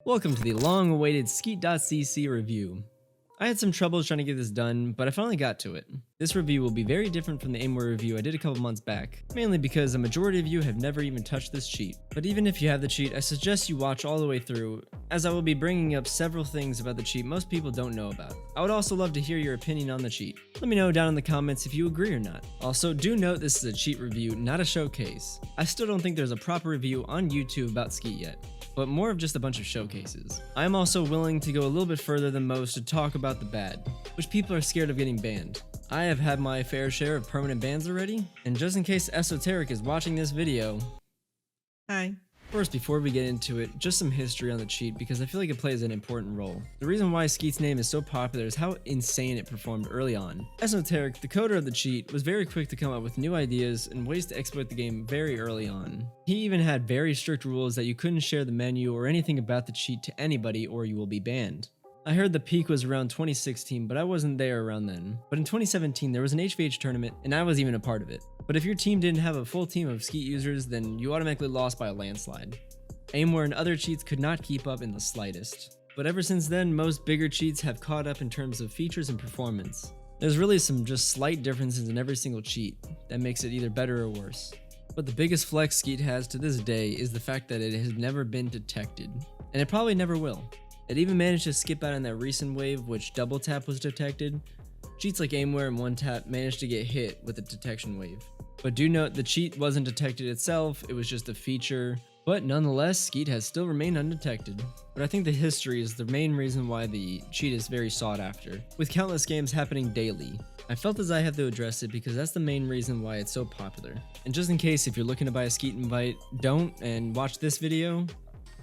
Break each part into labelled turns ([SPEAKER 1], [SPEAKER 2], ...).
[SPEAKER 1] Welcome to the long-awaited Skeet.cc review. I had some troubles trying to get this done, but I finally got to it. This review will be very different from the Aimware review I did a couple months back, mainly because a majority of you have never even touched this cheat. But even if you have the cheat, I suggest you watch all the way through, as I will be bringing up several things about the cheat most people don't know about. I would also love to hear your opinion on the cheat. Let me know down in the comments if you agree or not. Also, do note this is a cheat review, not a showcase. I still don't think there's a proper review on YouTube about Skeet yet, but more of just a bunch of showcases. I am also willing to go a little bit further than most to talk about the bad, which people are scared of getting banned. I have had my fair share of permanent bans already, and just in case Esoteric is watching this video, hi. First, before we get into it, just some history on the cheat because I feel like it plays an important role. The reason why Skeet's name is so popular is how insane it performed early on. Esoteric, the coder of the cheat, was very quick to come up with new ideas and ways to exploit the game very early on. He even had very strict rules that you couldn't share the menu or anything about the cheat to anybody or you will be banned. I heard the peak was around 2016, but I wasn't there around then. But in 2017, there was an HVH tournament, and I was even a part of it. But if your team didn't have a full team of Skeet users, then you automatically lost by a landslide. Aimware and other cheats could not keep up in the slightest. But ever since then, most bigger cheats have caught up in terms of features and performance. There's really some just slight differences in every single cheat that makes it either better or worse. But the biggest flex Skeet has to this day is the fact that it has never been detected, and it probably never will. It even managed to skip out on that recent wave which double tap was detected. Cheats like Aimware and onetap managed to get hit with the detection wave. But do note the cheat wasn't detected itself, it was just a feature. But nonetheless, Skeet has still remained undetected. But I think the history is the main reason why the cheat is very sought after, with countless games happening daily. I felt as I have to address it because that's the main reason why it's so popular. And just in case if you're looking to buy a Skeet invite, don't and watch this video.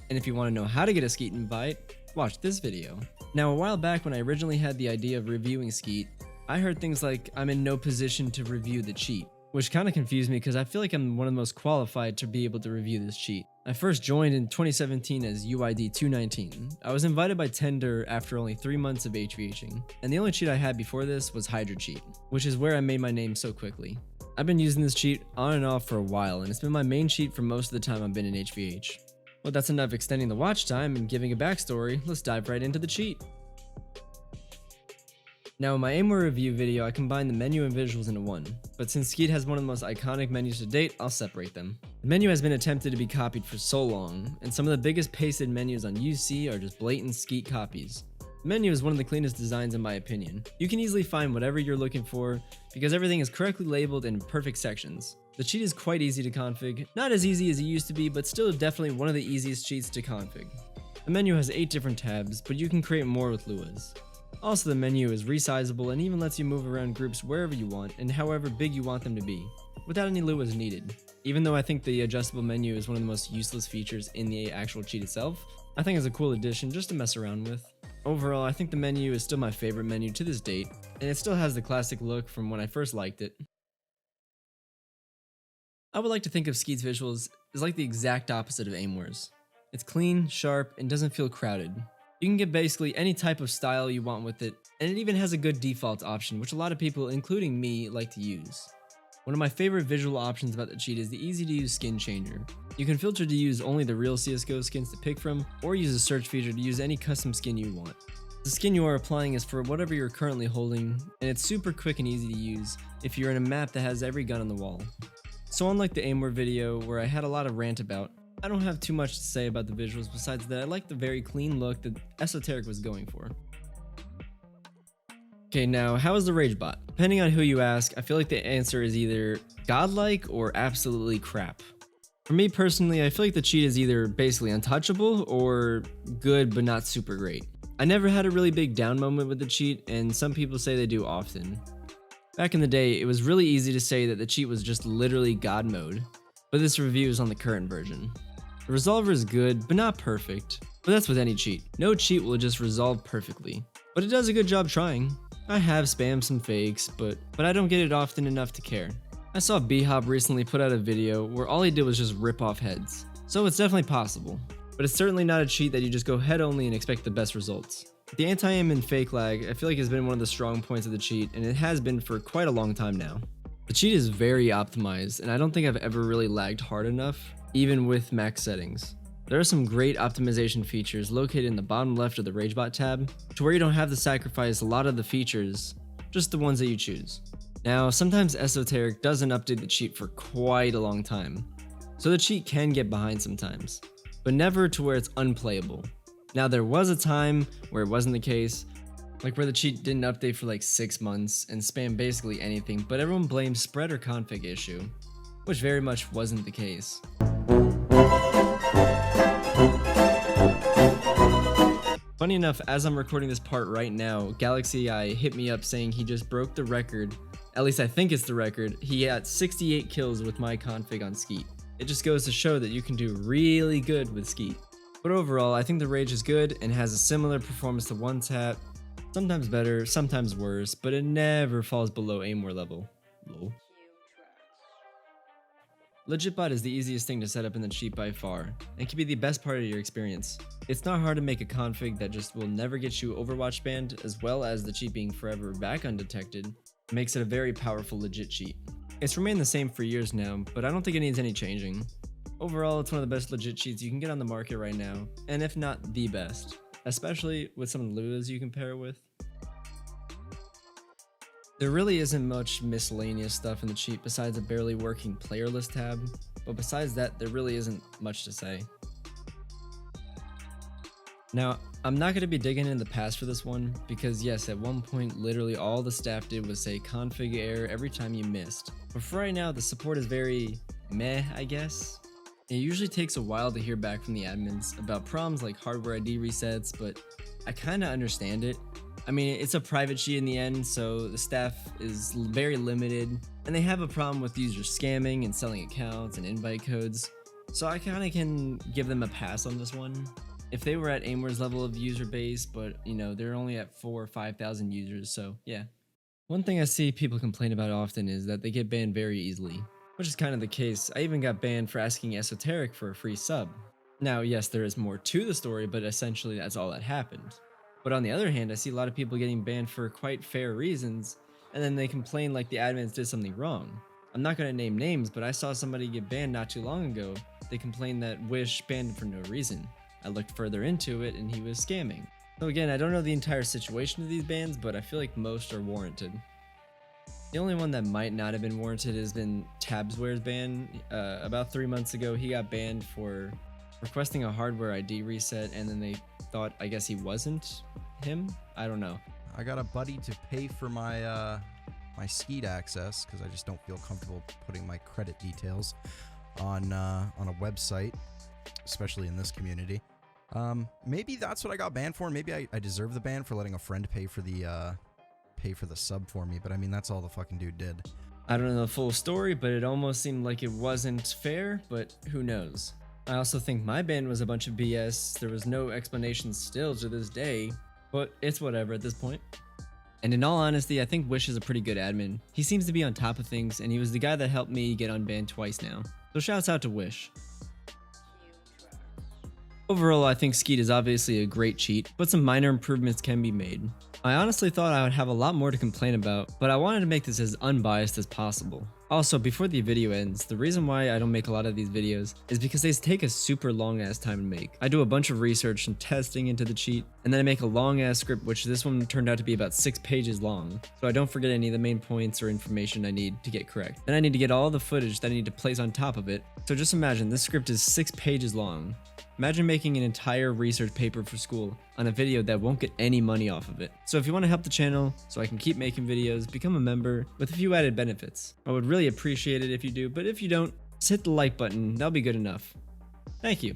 [SPEAKER 1] And if you want to know how to get a Skeet invite, watch this video. Now, a while back when I originally had the idea of reviewing Skeet, I heard things like I'm in no position to review the cheat, which kind of confused me because I feel like I'm one of the most qualified to be able to review this cheat. I first joined in 2017 as UID 219. I was invited by Tender after only 3 months of HVHing, and the only cheat I had before this was Hydra cheat, which is where I made my name so quickly. I've been using this cheat on and off for a while, and it's been my main cheat for most of the time I've been in HVH. Well, that's enough extending the watch time and giving a backstory, let's dive right into the cheat. Now in my Aimware review video, I combined the menu and visuals into one, but since Skeet has one of the most iconic menus to date, I'll separate them. The menu has been attempted to be copied for so long, and some of the biggest pasted menus on UC are just blatant Skeet copies. The menu is one of the cleanest designs in my opinion. You can easily find whatever you're looking for, because everything is correctly labeled in perfect sections. The cheat is quite easy to config, not as easy as it used to be, but still definitely one of the easiest cheats to config. The menu has 8 different tabs, but you can create more with Luas. Also, the menu is resizable and even lets you move around groups wherever you want and however big you want them to be, without any Luas needed. Even though I think the adjustable menu is one of the most useless features in the actual cheat itself, I think it's a cool addition just to mess around with. Overall, I think the menu is still my favorite menu to this date, and it still has the classic look from when I first liked it. I would like to think of Skeet's visuals as like the exact opposite of Aimware's. It's clean, sharp, and doesn't feel crowded. You can get basically any type of style you want with it, and it even has a good default option, which a lot of people, including me, like to use. One of my favorite visual options about the cheat is the easy to use skin changer. You can filter to use only the real CSGO skins to pick from, or use a search feature to use any custom skin you want. The skin you are applying is for whatever you're currently holding, and it's super quick and easy to use if you're in a map that has every gun on the wall. So unlike the Aimware video where I had a lot of rant about, I don't have too much to say about the visuals besides that I like the very clean look that Esoteric was going for. Okay, now how is the rage bot? Depending on who you ask, I feel like the answer is either godlike or absolutely crap. For me personally, I feel like the cheat is either basically untouchable or good but not super great. I never had a really big down moment with the cheat, and some people say they do often. Back in the day, it was really easy to say that the cheat was just literally God mode, but this review is on the current version. The resolver is good, but not perfect, but that's with any cheat. No cheat will just resolve perfectly, but it does a good job trying. I have spammed some fakes, but I don't get it often enough to care. I saw B-Hop recently put out a video where all he did was just rip off heads, so it's definitely possible, but it's certainly not a cheat that you just go head only and expect the best results. The anti-aim and fake lag I feel like has been one of the strong points of the cheat, and it has been for quite a long time now. The cheat is very optimized, and I don't think I've ever really lagged hard enough, even with max settings. There are some great optimization features located in the bottom left of the RageBot tab, to where you don't have to sacrifice a lot of the features, just the ones that you choose. Now, sometimes Esoteric doesn't update the cheat for quite a long time, so the cheat can get behind sometimes, but never to where it's unplayable. Now, there was a time where it wasn't the case, like where the cheat didn't update for like 6 months and spammed basically anything, but everyone blamed spread or config issue, which very much wasn't the case. Funny enough, as I'm recording this part right now, Galaxy Eye hit me up saying he just broke the record. At least I think it's the record. He had 68 kills with my config on Skeet. It just goes to show that you can do really good with Skeet. But overall, I think the Rage is good and has a similar performance to onetap. Sometimes better, sometimes worse, but it never falls below aim war level. Lol. LegitBot is the easiest thing to set up in the cheat by far, and can be the best part of your experience. It's not hard to make a config that just will never get you Overwatch banned, as well as the cheat being forever back undetected, makes it a very powerful legit cheat. It's remained the same for years now, but I don't think it needs any changing. Overall, it's one of the best legit cheats you can get on the market right now, and if not the best, especially with some of the Lulas you can pair it with. There really isn't much miscellaneous stuff in the cheat besides a barely working player list tab, but besides that, there really isn't much to say. Now, I'm not going to be digging in the past for this one, because yes, at one point literally all the staff did was say config error every time you missed. But for right now, the support is very meh, I guess. It usually takes a while to hear back from the admins about problems like hardware ID resets, but I kinda understand it. I mean, it's a private cheat in the end, so the staff is very limited, and they have a problem with users scamming and selling accounts and invite codes, so I kinda can give them a pass on this one. If they were at Aimwar's level of user base, but you know, they're only at 4,000 or 5,000 users, so yeah. One thing I see people complain about often is that they get banned very easily, which is kind of the case. I even got banned for asking Esoteric for a free sub. Now, yes, there is more to the story, but essentially that's all that happened. But on the other hand, I see a lot of people getting banned for quite fair reasons, and then they complain like the admins did something wrong. I'm not going to name names, but I saw somebody get banned not too long ago. They complained that Wish banned him for no reason. I looked further into it and he was scamming. So again, I don't know the entire situation of these bans, but I feel like most are warranted. The only one that might not have been warranted has been Tabsware's ban. About 3 months ago, he got banned for requesting a hardware ID reset, and then they thought, I guess he wasn't him? I don't know.
[SPEAKER 2] I got a buddy to pay for my my Skeet access because I just don't feel comfortable putting my credit details on a website, especially in this community. Maybe that's what I got banned for. Maybe I deserve the ban for letting a friend pay for the sub for me, but I mean, that's all the fucking dude did.
[SPEAKER 1] I don't know the full story, but it almost seemed like it wasn't fair, but who knows. I also think my ban was a bunch of BS. There was no explanation still to this day, but it's whatever at this point. And in all honesty, I think Wish is a pretty good admin. He seems to be on top of things, and he was the guy that helped me get unbanned twice now. So shouts out to Wish. Overall, I think Skeet is obviously a great cheat, but some minor improvements can be made. I honestly thought I would have a lot more to complain about, but I wanted to make this as unbiased as possible. Also, before the video ends, the reason why I don't make a lot of these videos is because they take a super long ass time to make. I do a bunch of research and testing into the cheat, and then I make a long ass script, which this one turned out to be about 6 pages long, so I don't forget any of the main points or information I need to get correct. Then I need to get all the footage that I need to place on top of it. So just imagine, this script is 6 pages long. Imagine making an entire research paper for school on a video that won't get any money off of it. So if you want to help the channel so I can keep making videos, become a member with a few added benefits. I would really appreciate it if you do, but if you don't, just hit the like button, that'll be good enough. Thank you.